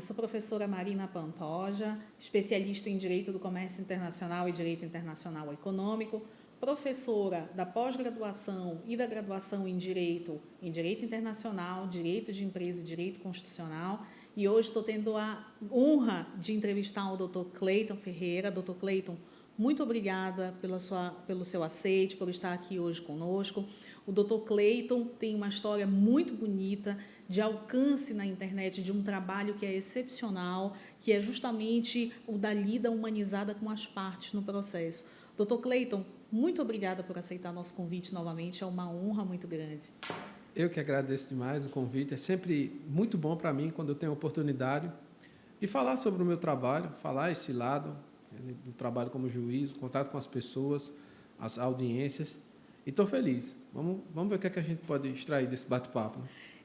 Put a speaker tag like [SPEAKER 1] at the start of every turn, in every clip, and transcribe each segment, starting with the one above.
[SPEAKER 1] sou professora Marina Pantoja, especialista em Direito do Comércio Internacional e Direito Internacional Econômico, professora da pós-graduação e da graduação em Direito Internacional, Direito de Empresa e Direito Constitucional, e hoje estou tendo a honra de entrevistar o Dr. Cleiton Ferreira. Dr. Cleiton, muito obrigada pelo seu aceite, por estar aqui hoje conosco. O Dr. Cleiton tem uma história muito bonita de alcance na internet, de um trabalho que é excepcional, que é justamente o da lida humanizada com as partes no processo. Dr. Cleiton, muito obrigada por aceitar nosso convite novamente, é uma honra muito grande.
[SPEAKER 2] Eu que agradeço demais o convite, é sempre muito bom para mim quando eu tenho a oportunidade de falar sobre o meu trabalho, falar esse lado do trabalho como juiz, o contato com as pessoas, as audiências, e estou feliz. Vamos ver o que a gente pode extrair desse bate-papo.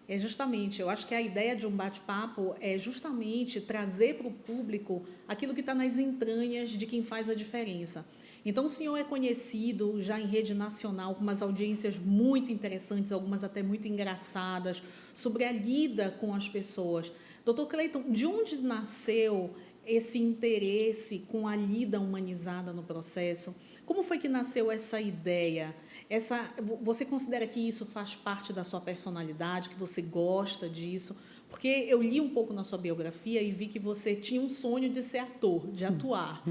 [SPEAKER 1] É justamente, eu acho que a ideia de um bate-papo é justamente trazer para o público aquilo que está nas entranhas de quem faz a diferença. Então, o senhor é conhecido já em rede nacional, com umas audiências muito interessantes, algumas até muito engraçadas, sobre a lida com as pessoas. Dr. Cleiton, de onde nasceu esse interesse com a lida humanizada no processo? Como foi que nasceu essa ideia? Você considera que isso faz parte da sua personalidade, que você gosta disso? Porque eu li um pouco na sua biografia e vi que você tinha um sonho de ser ator, de atuar.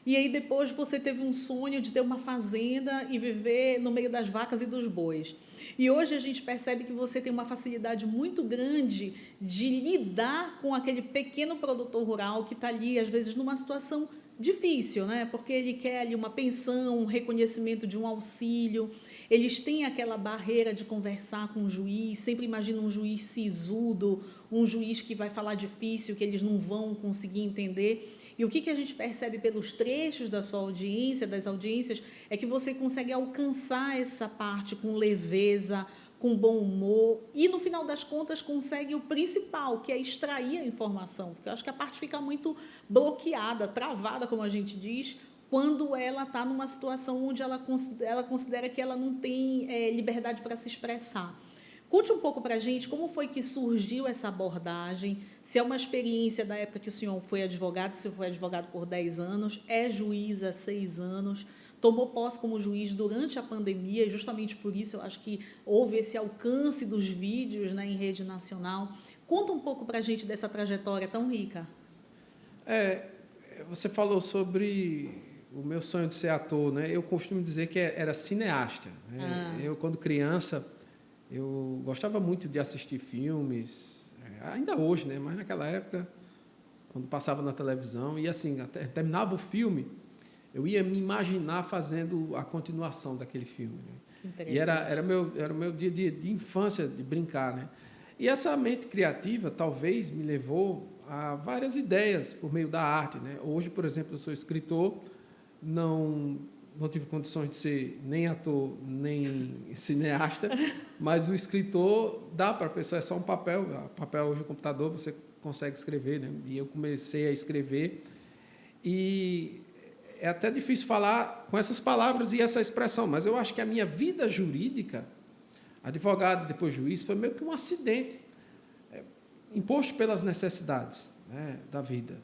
[SPEAKER 1] E aí depois você teve um sonho de ter uma fazenda e viver no meio das vacas e dos bois. E hoje a gente percebe que você tem uma facilidade muito grande de lidar com aquele pequeno produtor rural que está ali, às vezes, numa situação difícil, né? Porque ele quer ali uma pensão, um reconhecimento de um auxílio. Eles têm aquela barreira de conversar com o juiz, sempre imaginam um juiz sisudo, um juiz que vai falar difícil, que eles não vão conseguir entender. E o que a gente percebe pelos trechos da sua audiência, das audiências, é que você consegue alcançar essa parte com leveza, com bom humor e, no final das contas, consegue o principal, que é extrair a informação. Porque eu acho que a parte fica muito bloqueada, travada, como a gente diz, quando ela está numa situação onde ela considera que ela não tem liberdade para se expressar. Conte um pouco para a gente como foi que surgiu essa abordagem, se é uma experiência da época que o senhor foi advogado, se foi advogado por 10 anos, é juiz há 6 anos, tomou posse como juiz durante a pandemia, e justamente por isso eu acho que houve esse alcance dos vídeos, né, em rede nacional. Conta um pouco para a gente dessa trajetória tão rica.
[SPEAKER 2] Você falou sobre o meu sonho de ser ator, né? Eu costumo dizer que era cineasta, né? Eu, quando criança, eu gostava muito de assistir filmes, ainda hoje, né? Mas naquela época, quando passava na televisão, e assim, até terminava o filme, eu ia me imaginar fazendo a continuação daquele filme, né? E era o meu dia de infância, de brincar, né? E essa mente criativa, talvez, me levou a várias ideias por meio da arte, né? Hoje, por exemplo, eu sou escritor, não tive condições de ser nem ator, nem cineasta, mas o escritor dá para a pessoa, é só um papel hoje no computador, você consegue escrever, né? E eu comecei a escrever, e é até difícil falar com essas palavras e essa expressão, mas eu acho que a minha vida jurídica, advogado, depois juiz, foi meio que um acidente, imposto pelas necessidades, né, da vida.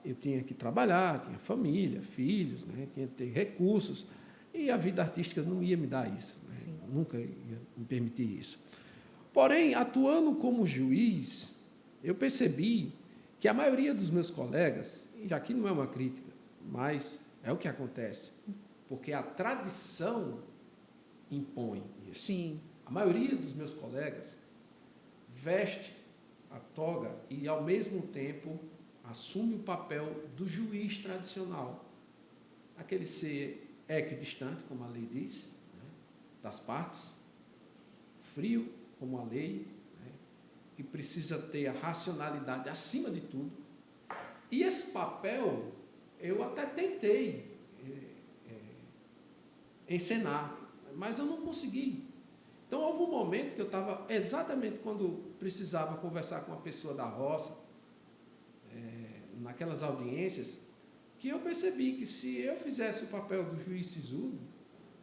[SPEAKER 2] Eu tinha que trabalhar, tinha família, filhos, né, tinha que ter recursos, e a vida artística não ia me dar isso, né, nunca ia me permitir isso. Porém, atuando como juiz, eu percebi que a maioria dos meus colegas, e aqui não é uma crítica, mas é o que acontece, porque a tradição impõe isso.
[SPEAKER 1] Sim.
[SPEAKER 2] A maioria dos meus colegas veste a toga e, ao mesmo tempo, assume o papel do juiz tradicional, aquele ser equidistante, como a lei diz, né, das partes, frio, como a lei, né, que precisa ter a racionalidade acima de tudo. E esse papel eu até tentei encenar, mas eu não consegui. Então, houve um momento que eu estava, exatamente quando precisava conversar com uma pessoa da roça, naquelas audiências, que eu percebi que se eu fizesse o papel do juiz sisudo,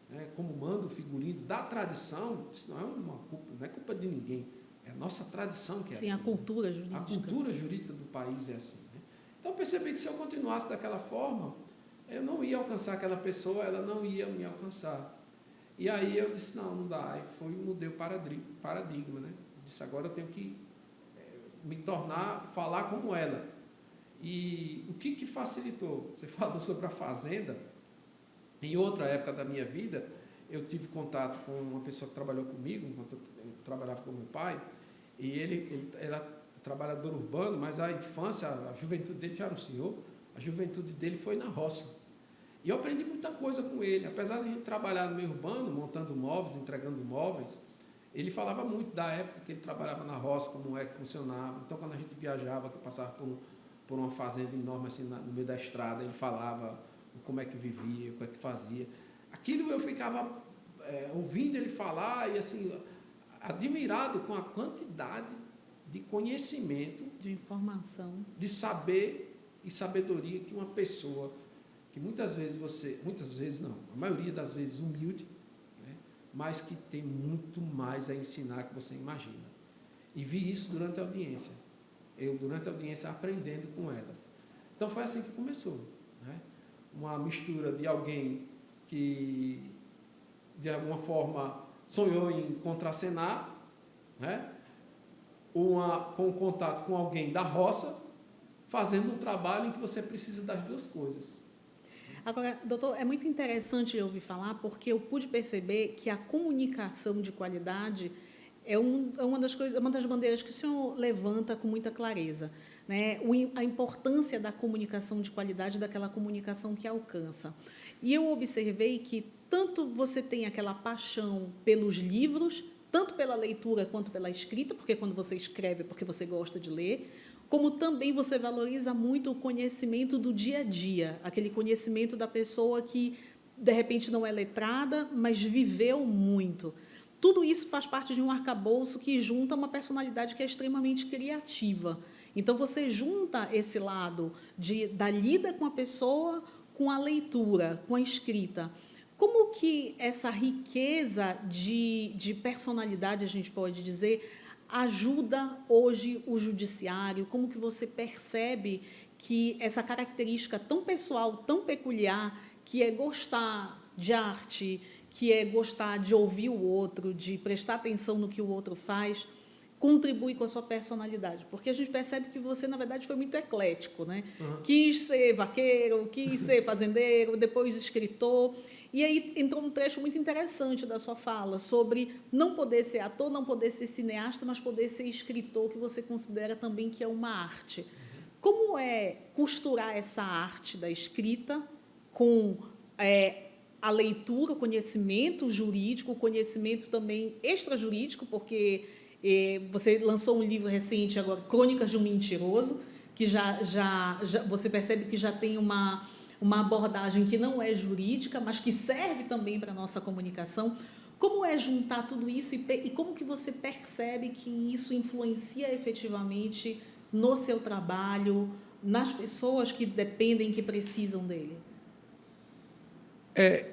[SPEAKER 2] né, como manda o figurino da tradição, isso não é uma culpa, não é culpa de ninguém, É a nossa tradição que é
[SPEAKER 1] Sim,
[SPEAKER 2] assim.
[SPEAKER 1] a cultura jurídica.
[SPEAKER 2] A cultura jurídica do país é assim. Né? Então, eu percebi que se eu continuasse daquela forma, eu não ia alcançar aquela pessoa, ela não ia me alcançar. E aí eu disse, não dá. Aí mudei o paradigma, né? Eu disse, agora eu tenho que me tornar, falar como ela. E o que facilitou? Você falou sobre a fazenda. Em outra época da minha vida, eu tive contato com uma pessoa que trabalhou comigo, enquanto eu trabalhava com meu pai, e ele era trabalhador urbano, mas a infância, a juventude dele já era um senhor, a juventude dele foi na roça. E eu aprendi muita coisa com ele. Apesar de a gente trabalhar no meio urbano, montando móveis, entregando móveis, ele falava muito da época que ele trabalhava na roça, como é que funcionava. Então, quando a gente viajava, que passava por uma fazenda enorme assim, no meio da estrada, ele falava como é que vivia, como é que fazia. Aquilo eu ficava ouvindo ele falar e assim, admirado com a quantidade de conhecimento,
[SPEAKER 1] de informação,
[SPEAKER 2] de saber e sabedoria que uma pessoa, que muitas vezes não, a maioria das vezes humilde, né, mas que tem muito mais a ensinar que você imagina. E vi isso durante a audiência. Eu, durante a audiência, aprendendo com elas. Então, foi assim que começou. Né? Uma mistura de alguém que, de alguma forma, sonhou em contracenar, né? Com contato com alguém da roça, fazendo um trabalho em que você precisa das duas coisas.
[SPEAKER 1] Agora, doutor, é muito interessante eu ouvir falar, porque eu pude perceber que a comunicação de qualidade é uma das bandeiras que o senhor levanta com muita clareza, né? A importância da comunicação de qualidade, daquela comunicação que alcança. E eu observei que tanto você tem aquela paixão pelos livros, tanto pela leitura quanto pela escrita, porque quando você escreve é porque você gosta de ler, como também você valoriza muito o conhecimento do dia a dia, aquele conhecimento da pessoa que, de repente, não é letrada, mas viveu muito. Tudo isso faz parte de um arcabouço que junta uma personalidade que é extremamente criativa. Então, você junta esse lado da lida com a pessoa com a leitura, com a escrita. Como que essa riqueza de personalidade, a gente pode dizer, ajuda hoje o judiciário? Como que você percebe que essa característica tão pessoal, tão peculiar, que é gostar de arte, que é gostar de ouvir o outro, de prestar atenção no que o outro faz, contribui com a sua personalidade? Porque a gente percebe que você, na verdade, foi muito eclético, né? Uhum. Quis ser vaqueiro, quis ser fazendeiro, depois escritor. E aí entrou um trecho muito interessante da sua fala sobre não poder ser ator, não poder ser cineasta, mas poder ser escritor, que você considera também que é uma arte. Uhum. Como é costurar essa arte da escrita com a leitura, o conhecimento jurídico, o conhecimento também extrajurídico, porque você lançou um livro recente agora, Crônicas de um Mentiroso, que já você percebe que já tem uma abordagem que não é jurídica, mas que serve também para a nossa comunicação. Como é juntar tudo isso e como que você percebe que isso influencia efetivamente no seu trabalho, nas pessoas que dependem, que precisam dele?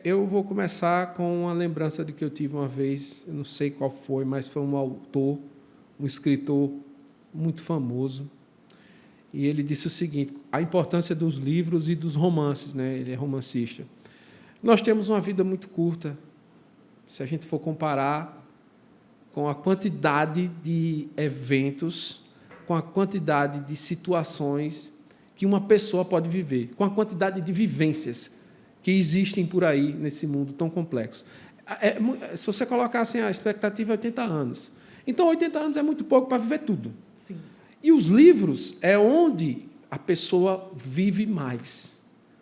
[SPEAKER 2] Eu vou começar com uma lembrança de que eu tive uma vez, eu não sei qual foi, mas foi um autor, um escritor muito famoso, e ele disse o seguinte: a importância dos livros e dos romances, né? Ele é romancista. Nós temos uma vida muito curta, se a gente for comparar com a quantidade de eventos, com a quantidade de situações que uma pessoa pode viver, com a quantidade de vivências que existem por aí nesse mundo tão complexo. Se você colocar assim, a expectativa é 80 anos. Então, 80 anos é muito pouco para viver tudo.
[SPEAKER 1] Sim.
[SPEAKER 2] E os livros é onde a pessoa vive mais,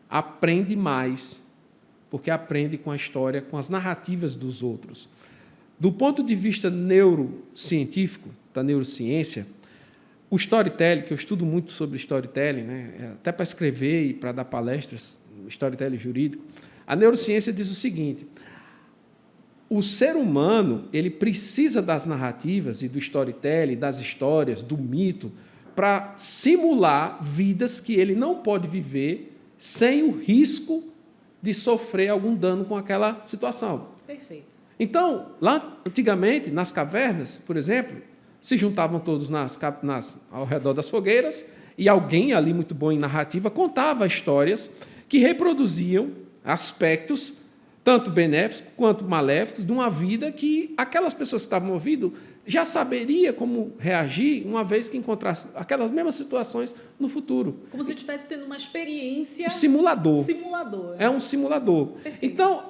[SPEAKER 2] aprende mais, porque aprende com a história, com as narrativas dos outros. Do ponto de vista neurocientífico, da neurociência, o storytelling, que eu estudo muito sobre storytelling, né, até para escrever e para dar palestras, storytelling jurídico, a neurociência diz o seguinte: o ser humano ele precisa das narrativas e do storytelling, das histórias, do mito, para simular vidas que ele não pode viver sem o risco de sofrer algum dano com aquela situação.
[SPEAKER 1] Perfeito.
[SPEAKER 2] Então, lá antigamente, nas cavernas, por exemplo, se juntavam todos ao redor das fogueiras e alguém ali muito bom em narrativa contava histórias que reproduziam aspectos tanto benéficos quanto maléficos de uma vida que aquelas pessoas que estavam ouvindo já saberia como reagir uma vez que encontrasse aquelas mesmas situações no futuro.
[SPEAKER 1] Como se estivesse tendo uma experiência...
[SPEAKER 2] Um simulador.
[SPEAKER 1] Simulador.
[SPEAKER 2] É um simulador.
[SPEAKER 1] Perfeito.
[SPEAKER 2] Então,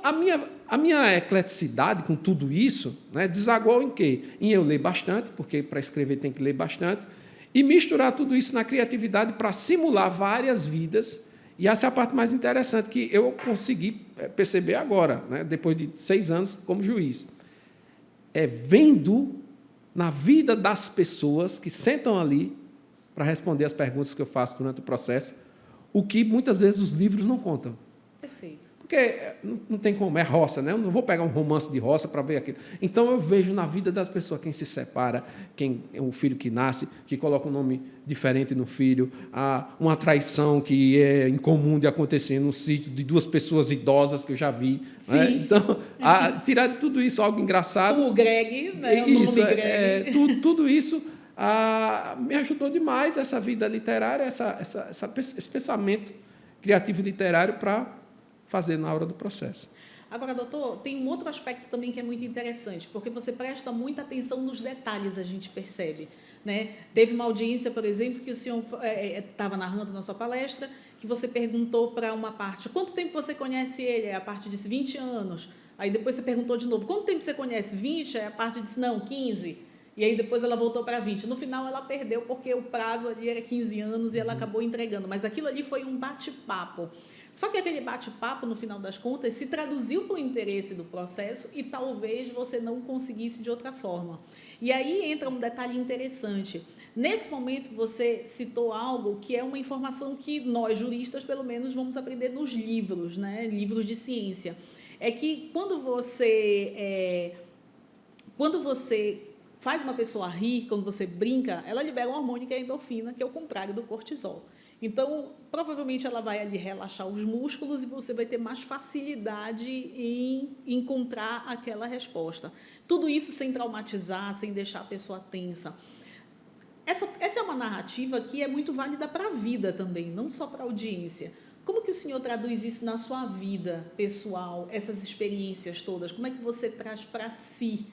[SPEAKER 2] a minha ecleticidade com tudo isso, né, desaguou em quê? Em eu ler bastante, porque para escrever tem que ler bastante, e misturar tudo isso na criatividade para simular várias vidas. E essa é a parte mais interessante que eu consegui perceber agora, né, depois de 6 anos como juiz. É vendo na vida das pessoas que sentam ali para responder as perguntas que eu faço durante o processo, o que muitas vezes os livros não contam.
[SPEAKER 1] Perfeito.
[SPEAKER 2] Porque não tem como, é roça, né? Eu não vou pegar um romance de roça para ver aquilo. Então, eu vejo na vida das pessoas quem se separa, quem é o filho que nasce, que coloca um nome diferente no filho, uma traição que é incomum de acontecer num sítio de 2 pessoas idosas que eu já vi. Né? Então, tirar de tudo isso algo engraçado.
[SPEAKER 1] Como o Greg, né? O
[SPEAKER 2] Isso,
[SPEAKER 1] nome Greg.
[SPEAKER 2] tudo isso me ajudou demais, essa vida literária, esse pensamento criativo e literário para fazer na hora do processo.
[SPEAKER 1] Agora, doutor, tem um outro aspecto também que é muito interessante, porque você presta muita atenção nos detalhes, a gente percebe. Né? Teve uma audiência, por exemplo, que o senhor estava narrando na sua palestra, que você perguntou para uma parte, quanto tempo você conhece ele? A parte disse 20 anos. Aí depois você perguntou de novo, quanto tempo você conhece? 20? Aí a parte disse, não, 15. E aí depois ela voltou para 20. No final ela perdeu, porque o prazo ali era 15 anos e ela acabou entregando. Mas aquilo ali foi um bate-papo. Só que aquele bate-papo, no final das contas, se traduziu para o interesse do processo e talvez você não conseguisse de outra forma. E aí entra um detalhe interessante. Nesse momento, você citou algo que é uma informação que nós, juristas, pelo menos, vamos aprender nos livros, né? Livros de ciência. É que quando você faz uma pessoa rir, quando você brinca, ela libera um hormônio que é a endorfina, que é o contrário do cortisol. Então, provavelmente ela vai ali relaxar os músculos e você vai ter mais facilidade em encontrar aquela resposta. Tudo isso sem traumatizar, sem deixar a pessoa tensa. Essa é uma narrativa que é muito válida para a vida também, não só para a audiência. Como que o senhor traduz isso na sua vida pessoal, essas experiências todas? Como é que você traz para si?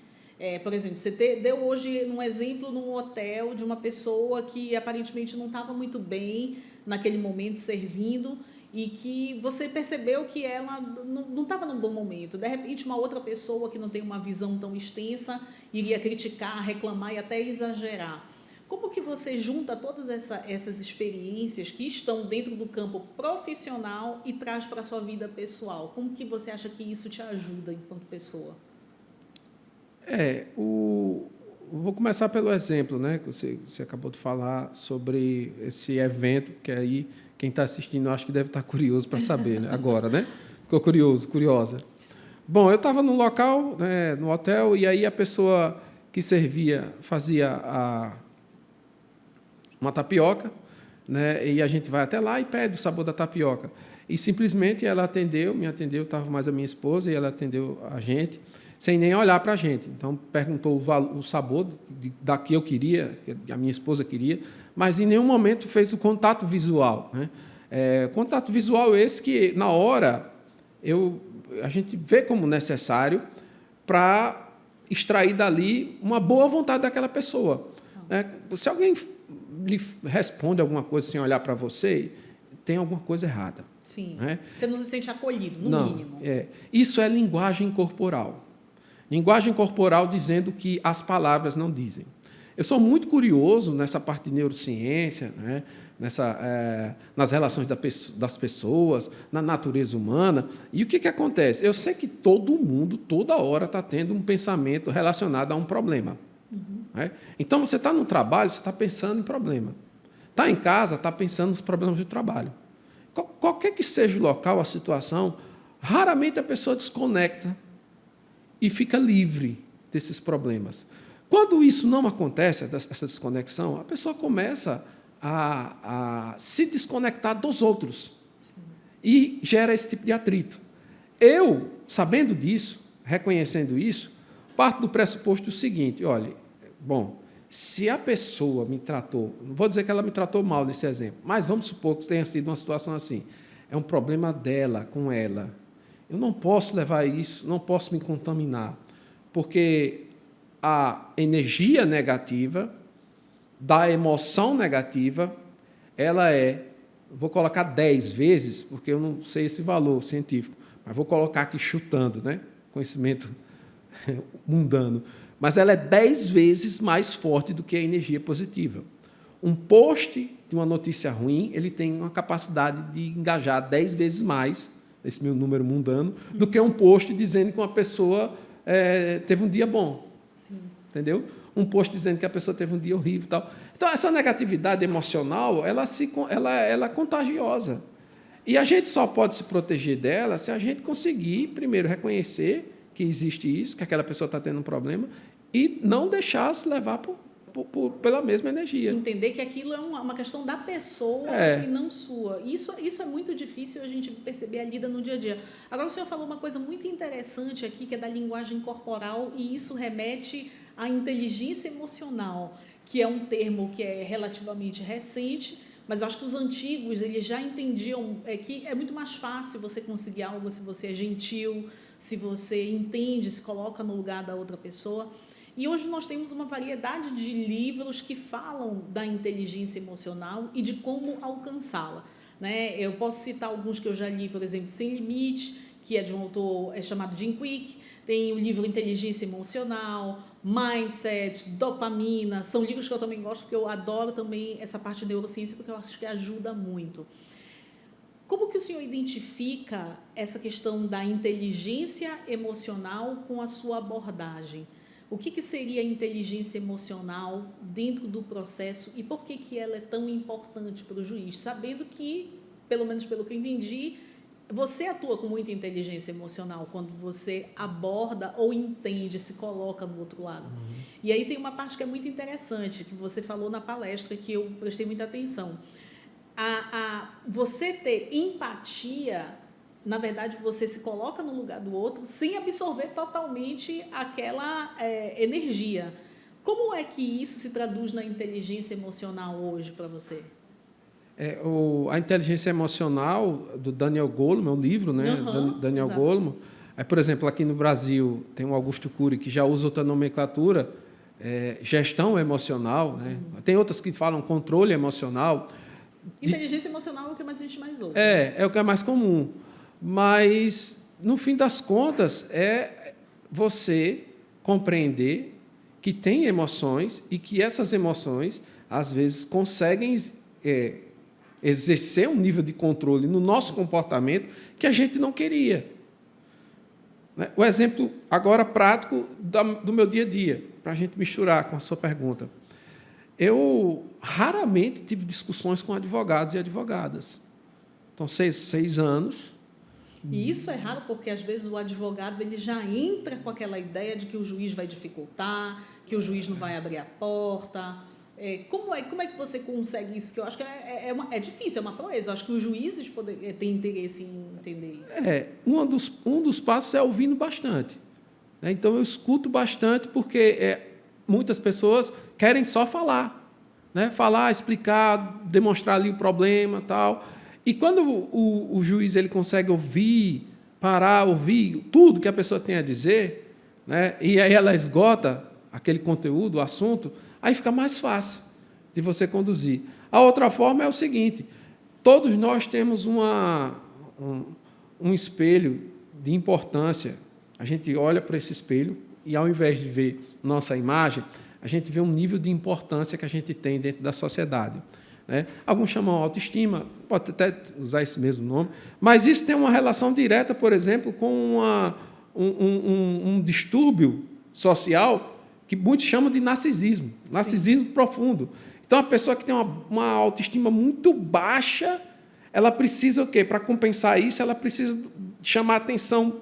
[SPEAKER 1] Por exemplo, você deu hoje um exemplo num hotel de uma pessoa que aparentemente não estava muito bem naquele momento servindo e que você percebeu que ela não estava num bom momento. De repente, uma outra pessoa que não tem uma visão tão extensa iria criticar, reclamar e até exagerar. Como que você junta todas essas experiências que estão dentro do campo profissional e traz para a sua vida pessoal? Como que você acha que isso te ajuda enquanto pessoa?
[SPEAKER 2] Vou começar pelo exemplo, né, que você acabou de falar sobre esse evento, que aí quem está assistindo acho que deve estar curioso para saber, né, agora, né? Ficou curiosa. Bom, eu estava num local, né, no hotel, e aí a pessoa que servia fazia uma tapioca, né, e a gente vai até lá e pede o sabor da tapioca. E simplesmente ela me atendeu, estava mais a minha esposa, e ela atendeu a gente, sem nem olhar para a gente. Então, perguntou o sabor da que eu queria, que a minha esposa queria, mas em nenhum momento fez o contato visual. Né? Contato visual esse que, na hora, a gente vê como necessário para extrair dali uma boa vontade daquela pessoa. Né? Se alguém lhe responde alguma coisa sem olhar para você, tem alguma coisa errada.
[SPEAKER 1] Sim.
[SPEAKER 2] Né?
[SPEAKER 1] Você não se sente acolhido, no mínimo.
[SPEAKER 2] Isso é linguagem corporal. Linguagem corporal dizendo que as palavras não dizem. Eu sou muito curioso nessa parte de neurociência, né? Nas relações das pessoas, na natureza humana. E o que acontece? Eu sei que todo mundo, toda hora, está tendo um pensamento relacionado a um problema. Né? Então, você está no trabalho, você está pensando em problema. Está em casa, está pensando nos problemas do trabalho. Qualquer que seja o local, a situação, raramente a pessoa desconecta e fica livre desses problemas. Quando isso não acontece, essa desconexão, a pessoa começa a se desconectar dos outros. Sim. E gera esse tipo de atrito. Eu, sabendo disso, reconhecendo isso, parto do pressuposto do seguinte, olha, bom, Se a pessoa me tratou, não vou dizer que ela me tratou mal nesse exemplo, mas vamos supor que tenha sido uma situação assim, é um problema dela, com ela. Eu não posso levar isso, não posso me contaminar, porque a energia negativa, da emoção negativa, ela vou colocar 10 vezes, porque eu não sei esse valor científico, mas vou colocar aqui chutando, né? Conhecimento mundano. Mas ela é 10 vezes mais forte do que a energia positiva. Um post de uma notícia ruim, ele tem uma capacidade de engajar 10 vezes mais, esse meu número mundano, do que um post dizendo que uma pessoa teve um dia bom. Sim. Entendeu? Um post dizendo que a pessoa teve um dia horrível e tal. Então, essa negatividade emocional, ela é contagiosa. E a gente só pode se proteger dela se a gente conseguir, primeiro, reconhecer que existe isso, que aquela pessoa está tendo um problema, e não deixar se levar pela mesma energia.
[SPEAKER 1] Entender que aquilo é uma questão da pessoa e não sua. Isso é muito difícil a gente perceber a lida no dia a dia. Agora, o senhor falou uma coisa muito interessante aqui, que é da linguagem corporal, e isso remete à inteligência emocional, que é um termo que é relativamente recente, mas eu acho que os antigos eles já entendiam que é muito mais fácil você conseguir algo se você é gentil, se você entende, se coloca no lugar da outra pessoa. E hoje nós temos uma variedade de livros que falam da inteligência emocional e de como alcançá-la, né? Eu posso citar alguns que eu já li, por exemplo, Sem Limite, que é de um autor chamado Jim Kwik, tem o livro Inteligência Emocional, Mindset, Dopamina, são livros que eu também gosto, porque eu adoro também essa parte de neurociência, porque eu acho que ajuda muito. Como que o senhor identifica essa questão da inteligência emocional com a sua abordagem? O que seria a inteligência emocional dentro do processo e por que ela é tão importante para o juiz? Sabendo que, pelo menos pelo que eu entendi, você atua com muita inteligência emocional quando você aborda ou entende, se coloca no outro lado. Uhum. E aí tem uma parte que é muito interessante, que você falou na palestra, que eu prestei muita atenção. Você ter empatia, na verdade, você se coloca no lugar do outro sem absorver totalmente aquela energia. Como é que isso se traduz na inteligência emocional hoje para você?
[SPEAKER 2] A inteligência emocional do Daniel Goleman, o livro, né? Uhum, Daniel Goleman. Por exemplo, aqui no Brasil tem o Augusto Cury, que já usa outra nomenclatura, gestão emocional, né? Tem outras que falam controle emocional.
[SPEAKER 1] Inteligência emocional é o que a gente mais ouve.
[SPEAKER 2] É o que é mais comum. Mas, no fim das contas, é você compreender que tem emoções e que essas emoções, às vezes, conseguem exercer um nível de controle no nosso comportamento que a gente não queria. O exemplo, agora, prático do meu dia a dia, para a gente misturar com a sua pergunta. Eu raramente tive discussões com advogados e advogadas. Então, 6 anos...
[SPEAKER 1] E isso é raro porque, às vezes, o advogado ele já entra com aquela ideia de que o juiz vai dificultar, que o juiz não vai abrir a porta. Como é que você consegue isso? Que eu acho que é difícil, é uma proeza. Eu acho que os juízes têm interesse em entender isso.
[SPEAKER 2] Um dos passos é ouvindo bastante. Então, eu escuto bastante porque muitas pessoas querem só falar. Falar, explicar, demonstrar ali o problema e tal. E quando o juiz ele consegue ouvir, parar, ouvir tudo que a pessoa tem a dizer, né, e aí ela esgota aquele conteúdo, o assunto, aí fica mais fácil de você conduzir. A outra forma é o seguinte, todos nós temos um espelho de importância. A gente olha para esse espelho e, ao invés de ver nossa imagem, a gente vê um nível de importância que a gente tem dentro da sociedade. Alguns chamam autoestima, pode até usar esse mesmo nome, mas isso tem uma relação direta, por exemplo, com um distúrbio social que muitos chamam de narcisismo, narcisismo profundo. Então, a pessoa que tem uma autoestima muito baixa, ela precisa o quê? Para compensar isso, ela precisa chamar atenção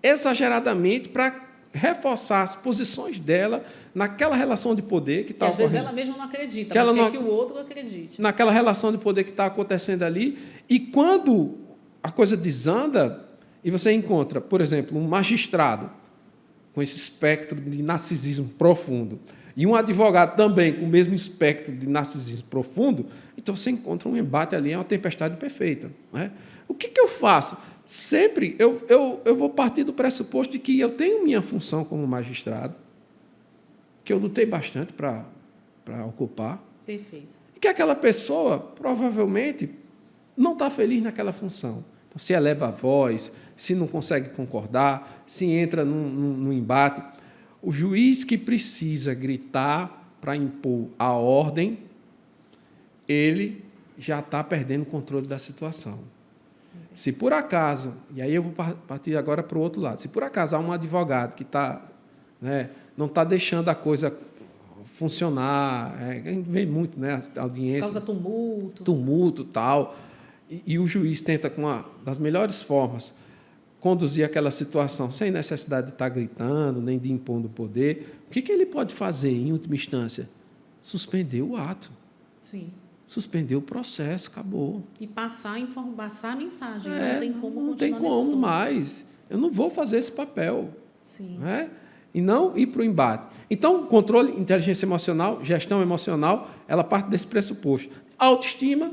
[SPEAKER 2] exageradamente para reforçar as posições dela naquela relação de poder que está ocorrendo.
[SPEAKER 1] Às vezes ela mesma não acredita, mas quer que o outro acredite.
[SPEAKER 2] Naquela relação de poder que está acontecendo ali. E quando a coisa desanda, e você encontra, por exemplo, um magistrado com esse espectro de narcisismo profundo, e um advogado também com o mesmo espectro de narcisismo profundo, então você encontra um embate ali, é uma tempestade perfeita. Né? O que eu faço? Sempre eu vou partir do pressuposto de que eu tenho minha função como magistrado, que eu lutei bastante para ocupar.
[SPEAKER 1] Perfeito.
[SPEAKER 2] E que aquela pessoa, provavelmente, não está feliz naquela função. Então, se eleva a voz, se não consegue concordar, se entra num embate. O juiz que precisa gritar para impor a ordem, ele já está perdendo o controle da situação. Se por acaso, e aí eu vou partir agora para o outro lado, se por acaso há um advogado que não está deixando a coisa funcionar, a gente vê muito, né, a audiência...
[SPEAKER 1] Causa tumulto.
[SPEAKER 2] Tumulto, tal, e o juiz tenta, com das melhores formas, conduzir aquela situação sem necessidade de estar gritando, nem de impondo poder. O que ele pode fazer, em última instância? Suspender o ato.
[SPEAKER 1] Sim.
[SPEAKER 2] Suspender o processo, acabou.
[SPEAKER 1] E passar a mensagem. Não tem como continuar.
[SPEAKER 2] Não tem como mais. Eu não vou fazer esse papel.
[SPEAKER 1] Sim.
[SPEAKER 2] Né? E não ir para o embate. Então, controle, inteligência emocional, gestão emocional, ela parte desse pressuposto. Autoestima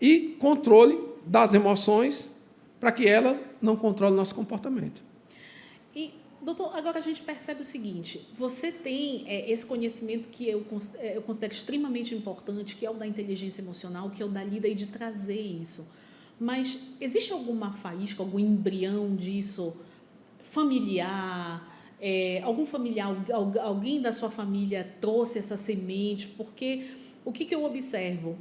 [SPEAKER 2] e controle das emoções para que elas não controlem o nosso comportamento.
[SPEAKER 1] E, doutor, agora a gente percebe o seguinte, você tem esse conhecimento que eu considero extremamente importante, que é o da inteligência emocional, que é o da lida e de trazer isso. Mas existe alguma faísca, algum embrião disso familiar? Algum familiar, alguém da sua família trouxe essa semente? Porque o que eu observo?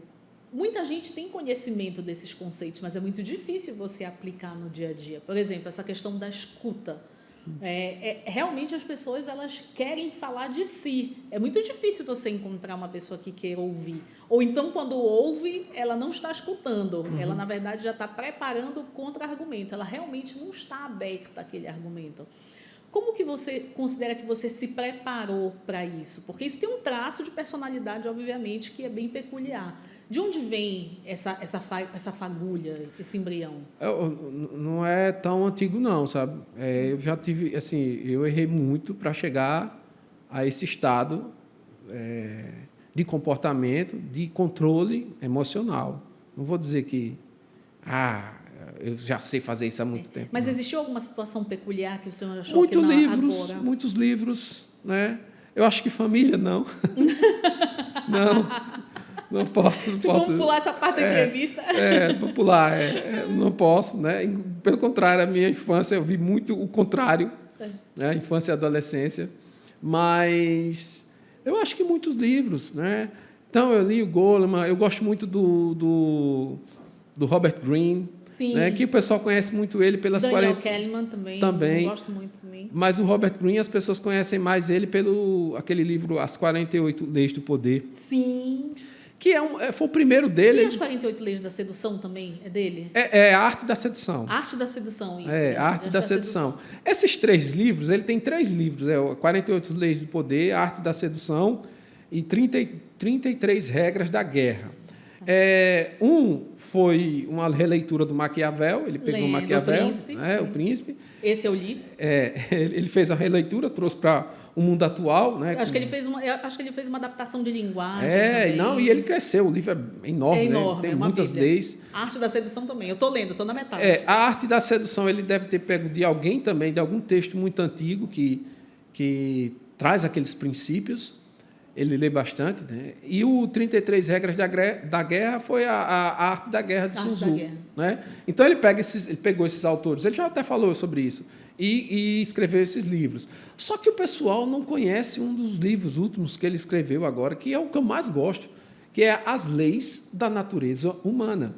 [SPEAKER 1] Muita gente tem conhecimento desses conceitos, mas é muito difícil você aplicar no dia a dia. Por exemplo, essa questão da escuta. Realmente as pessoas elas querem falar de si. É muito difícil você encontrar uma pessoa que queira ouvir. Ou então, quando ouve, ela não está escutando. Uhum. Ela, na verdade, já está preparando o contra-argumento. Ela realmente não está aberta àquele argumento. Como que você considera que você se preparou para isso? Porque isso tem um traço de personalidade, obviamente, que é bem peculiar. De onde vem essa fagulha, esse embrião?
[SPEAKER 2] Não é tão antigo, não, sabe? Eu já tive, assim, eu errei muito para chegar a esse estado de comportamento, de controle emocional. Não vou dizer que, eu já sei fazer isso há muito tempo.
[SPEAKER 1] Mas
[SPEAKER 2] não.
[SPEAKER 1] Existiu alguma situação peculiar que o senhor achou que não agora?
[SPEAKER 2] Muitos livros, né? Eu acho que família, não. Não posso.
[SPEAKER 1] Vamos pular essa parte da entrevista?
[SPEAKER 2] Vou pular. Não posso, né? Pelo contrário, a minha infância, eu vi muito o contrário, né? Infância e adolescência. Mas eu acho que muitos livros, né? Então, eu li o Goleman, eu gosto muito do Robert Greene, né? Que o pessoal conhece muito ele pelas
[SPEAKER 1] Daniel Kahneman também. Eu gosto muito também.
[SPEAKER 2] Mas o Robert Greene, as pessoas conhecem mais ele pelo aquele livro As 48 Leis do Poder.
[SPEAKER 1] Sim.
[SPEAKER 2] Que foi o primeiro dele.
[SPEAKER 1] E as 48 Leis da Sedução também? É dele?
[SPEAKER 2] É a Arte da Sedução.
[SPEAKER 1] A Arte da Sedução, isso.
[SPEAKER 2] A Arte da Sedução. Esses 3 livros, ele tem 3 livros. 48 Leis do Poder, A Arte da Sedução e 33 Regras da Guerra. Um foi uma releitura do Maquiavel, ele pegou o Maquiavel, o Príncipe.
[SPEAKER 1] Esse eu li.
[SPEAKER 2] Ele fez a releitura, trouxe para o mundo atual, né?
[SPEAKER 1] Acho que ele fez uma adaptação de linguagem.
[SPEAKER 2] E ele cresceu, o livro é enorme,
[SPEAKER 1] enorme,
[SPEAKER 2] né? Tem muitas leis.
[SPEAKER 1] A Arte da Sedução também, eu estou lendo, estou na metade.
[SPEAKER 2] A Arte da Sedução ele deve ter pego de alguém também, de algum texto muito antigo que traz aqueles princípios. Ele lê bastante, né? E o 33 Regras da Guerra foi a Arte da Guerra de Sun Tzu, né? Então ele pegou esses autores, ele já até falou sobre isso, e escreveu esses livros. Só que o pessoal não conhece um dos livros últimos que ele escreveu agora, que é o que eu mais gosto, que é As Leis da Natureza Humana.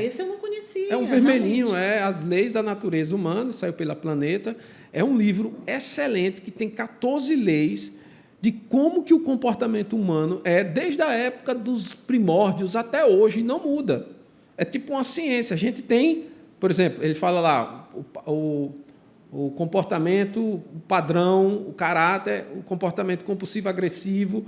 [SPEAKER 1] Esse eu não conhecia.
[SPEAKER 2] É um vermelhinho, As Leis da Natureza Humana, saiu pela Planeta. É um livro excelente, que tem 14 leis de como que o comportamento humano desde a época dos primórdios até hoje, não muda. É tipo uma ciência. A gente tem, por exemplo, ele fala lá, o comportamento, o padrão, o caráter, o comportamento compulsivo-agressivo,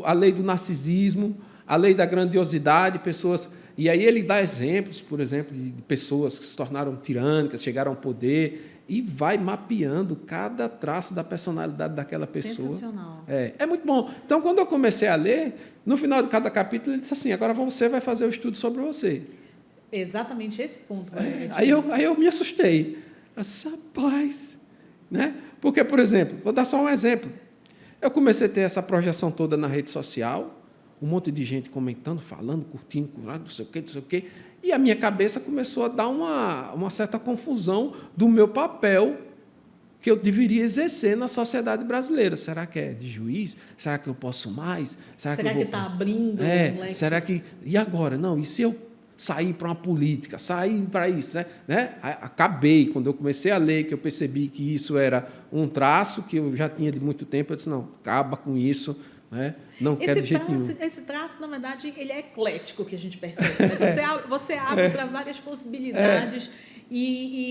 [SPEAKER 2] a lei do narcisismo, a lei da grandiosidade, pessoas E aí ele dá exemplos, por exemplo, de pessoas que se tornaram tirânicas, chegaram ao poder, e vai mapeando cada traço da personalidade daquela pessoa.
[SPEAKER 1] Sensacional.
[SPEAKER 2] É muito bom. Então, quando eu comecei a ler, no final de cada capítulo, ele disse assim, agora você vai fazer o estudo sobre você.
[SPEAKER 1] Exatamente esse ponto.
[SPEAKER 2] Aí eu me assustei. Eu disse, rapaz, né? Porque, por exemplo, vou dar só um exemplo. Eu comecei a ter essa projeção toda na rede social, um monte de gente comentando, falando, curtindo, não sei o quê, e a minha cabeça começou a dar uma certa confusão do meu papel que eu deveria exercer na sociedade brasileira. Será que é de juiz? Será que eu posso mais? Será que
[SPEAKER 1] está abrindo?
[SPEAKER 2] Será que... E agora? Não, e se eu sair para uma política, sair para isso? Né? Acabei, quando eu comecei a ler, que eu percebi que isso era um traço que eu já tinha de muito tempo, eu disse, não, acaba com isso, né? Não quero de jeito nenhum.
[SPEAKER 1] Esse traço, na verdade, ele é eclético, que a gente percebe. Né? Você abre para várias possibilidades,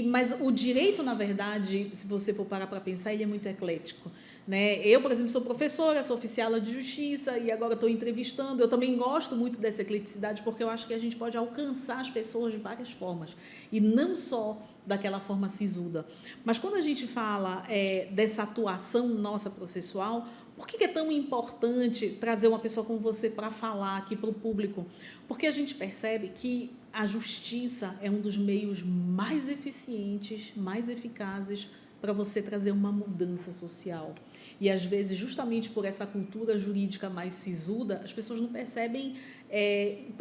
[SPEAKER 1] mas o direito, na verdade, se você for parar para pensar, ele é muito eclético. Né? Eu, por exemplo, sou professora, sou oficial de justiça e agora estou entrevistando. Eu também gosto muito dessa ecleticidade porque eu acho que a gente pode alcançar as pessoas de várias formas e não só daquela forma sisuda. Mas quando a gente fala dessa atuação nossa processual, por que é tão importante trazer uma pessoa como você para falar aqui para o público? Porque a gente percebe que a justiça é um dos meios mais eficientes, mais eficazes para você trazer uma mudança social. E, às vezes, justamente por essa cultura jurídica mais sisuda, as pessoas não percebem,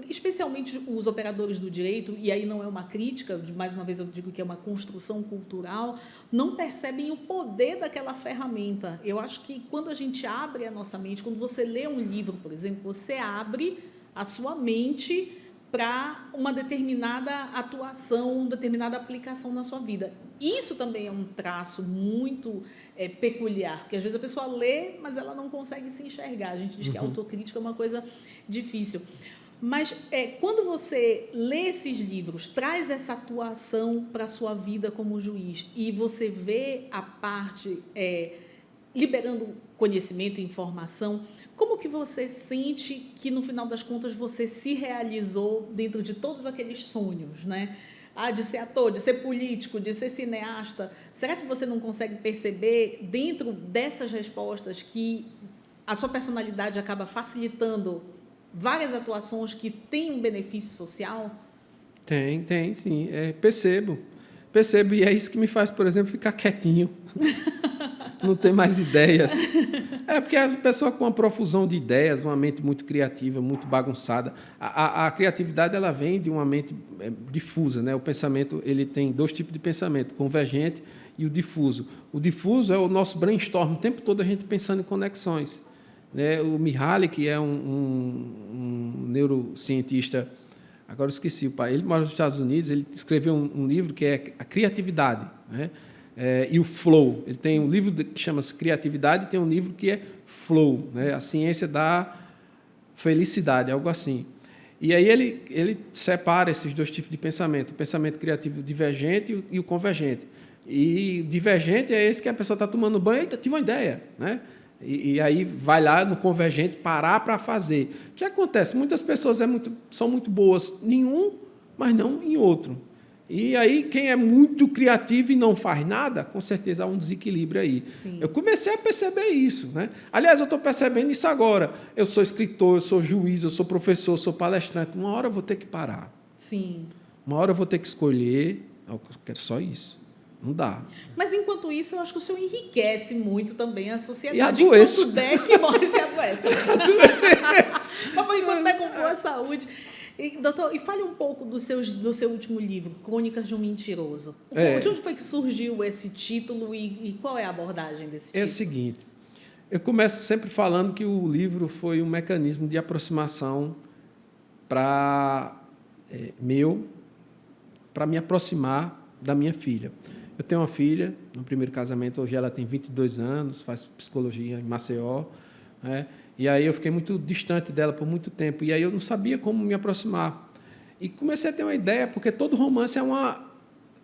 [SPEAKER 1] especialmente os operadores do direito, e aí não é uma crítica, mais uma vez eu digo que é uma construção cultural, não percebem o poder daquela ferramenta. Eu acho que quando a gente abre a nossa mente, quando você lê um livro, por exemplo, você abre a sua mente para uma determinada atuação, uma determinada aplicação na sua vida. Isso também é um traço muito peculiar, porque às vezes a pessoa lê, mas ela não consegue se enxergar. A gente diz que a autocrítica é uma coisa difícil. Mas quando você lê esses livros, traz essa atuação para a sua vida como juiz e você vê a parte liberando conhecimento e informação, como que você sente que, no final das contas, você se realizou dentro de todos aqueles sonhos, né? De ser ator, de ser político, de ser cineasta. Será que você não consegue perceber, dentro dessas respostas, que a sua personalidade acaba facilitando várias atuações que têm um benefício social?
[SPEAKER 2] Tem, sim. Percebo, e é isso que me faz, por exemplo, ficar quietinho. Não ter mais ideias. Porque a pessoa com uma profusão de ideias, uma mente muito criativa, muito bagunçada. A criatividade ela vem de uma mente difusa, né? O pensamento ele tem dois tipos de pensamento, convergente e o difuso. O difuso é o nosso brainstorm, o tempo todo a gente pensando em conexões. Né? O Mihaly, que é um neurocientista, agora eu esqueci o pai, ele mora nos Estados Unidos, ele escreveu um livro que é a criatividade, né? E o flow. Ele tem um livro que chama-se Criatividade e tem um livro que é Flow, né? A ciência da felicidade, algo assim. E aí ele separa esses dois tipos de pensamento, o pensamento criativo divergente e o convergente. E o divergente é esse que a pessoa está tomando banho, eita, tive uma ideia, né? E aí vai lá no convergente parar para fazer. O que acontece? Muitas pessoas são muito boas em um, mas não em outro. E aí, quem é muito criativo e não faz nada, com certeza há um desequilíbrio aí.
[SPEAKER 1] Sim.
[SPEAKER 2] Eu comecei a perceber isso, né? Aliás, eu estou percebendo isso agora. Eu sou escritor, eu sou juiz, eu sou professor, eu sou palestrante. Uma hora eu vou ter que parar.
[SPEAKER 1] Sim.
[SPEAKER 2] Uma hora eu vou ter que escolher. Eu quero só isso. Não dá.
[SPEAKER 1] Mas, enquanto isso, eu acho que o senhor enriquece muito também a sociedade.
[SPEAKER 2] E adoeço.
[SPEAKER 1] Enquanto der, que morre se adoece. Mas, enquanto der com boa saúde... Doutor, e fale um pouco do seu último livro, Crônicas de um Mentiroso. De onde foi que surgiu esse título e qual é a abordagem desse título?
[SPEAKER 2] É o seguinte, eu começo sempre falando que o livro foi um mecanismo de aproximação para me aproximar da minha filha. Eu tenho uma filha, no primeiro casamento, hoje ela tem 22 anos, faz psicologia em Maceió, né? E aí eu fiquei muito distante dela por muito tempo. E aí eu não sabia como me aproximar. E comecei a ter uma ideia, porque todo romance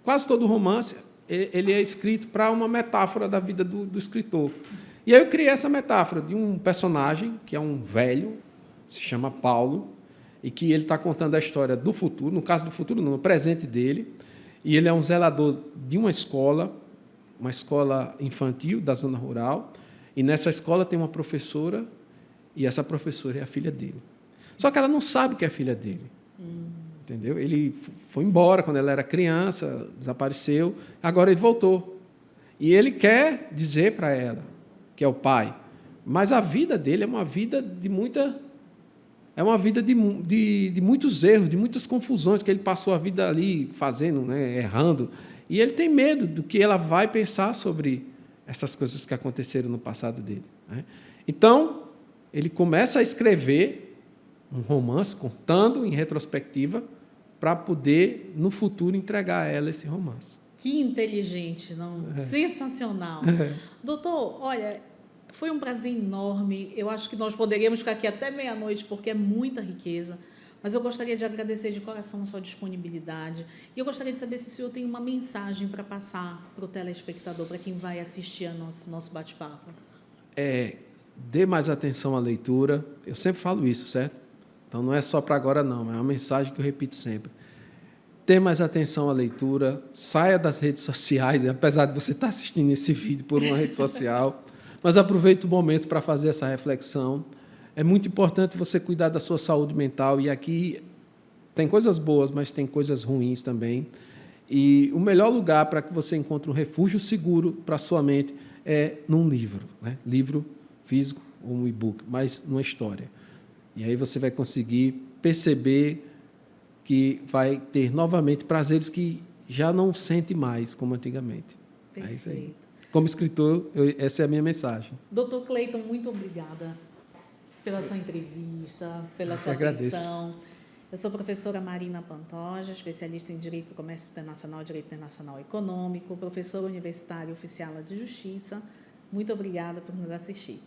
[SPEAKER 2] quase todo romance, ele é escrito para uma metáfora da vida do escritor. E aí eu criei essa metáfora de um personagem, que é um velho, se chama Paulo, e que ele está contando a história do futuro, no caso do futuro não, no presente dele, e ele é um zelador de uma escola infantil da zona rural, e nessa escola tem uma professora, e essa professora é a filha dele. Só que ela não sabe que é a filha dele. Entendeu? Ele foi embora quando ela era criança, desapareceu, agora ele voltou. E ele quer dizer para ela que é o pai, mas a vida dele é uma vida de muitos erros, de muitas confusões, que ele passou a vida ali fazendo, né, errando, e ele tem medo do que ela vai pensar sobre essas coisas que aconteceram no passado dele, né? Então, ele começa a escrever um romance, contando em retrospectiva, para poder, no futuro, entregar a ela esse romance.
[SPEAKER 1] Que inteligente, não? Sensacional. Doutor, olha, foi um prazer enorme. Eu acho que nós poderíamos ficar aqui até meia-noite, porque é muita riqueza. Mas eu gostaria de agradecer de coração a sua disponibilidade. E eu gostaria de saber se o senhor tem uma mensagem para passar para o telespectador, para quem vai assistir a nosso bate-papo.
[SPEAKER 2] Dê mais atenção à leitura. Eu sempre falo isso, certo? Então, não é só para agora, não. É uma mensagem que eu repito sempre. Dê mais atenção à leitura. Saia das redes sociais, apesar de você estar assistindo esse vídeo por uma rede social. Mas aproveite o momento para fazer essa reflexão. É muito importante você cuidar da sua saúde mental, e aqui tem coisas boas, mas tem coisas ruins também. E o melhor lugar para que você encontre um refúgio seguro para a sua mente é num livro, né? Livro físico ou um e-book, mas numa história. E aí você vai conseguir perceber que vai ter novamente prazeres que já não sente mais como antigamente.
[SPEAKER 1] Perfeito.
[SPEAKER 2] É isso aí. Como escritor, essa é a minha mensagem.
[SPEAKER 1] Doutor Cleiton, muito obrigada pela sua entrevista, pela sua atenção. Eu sou a professora Marina Pantoja, especialista em Direito do Comércio Internacional e Direito Internacional Econômico, professora universitária oficial de Justiça. Muito obrigada por nos assistir.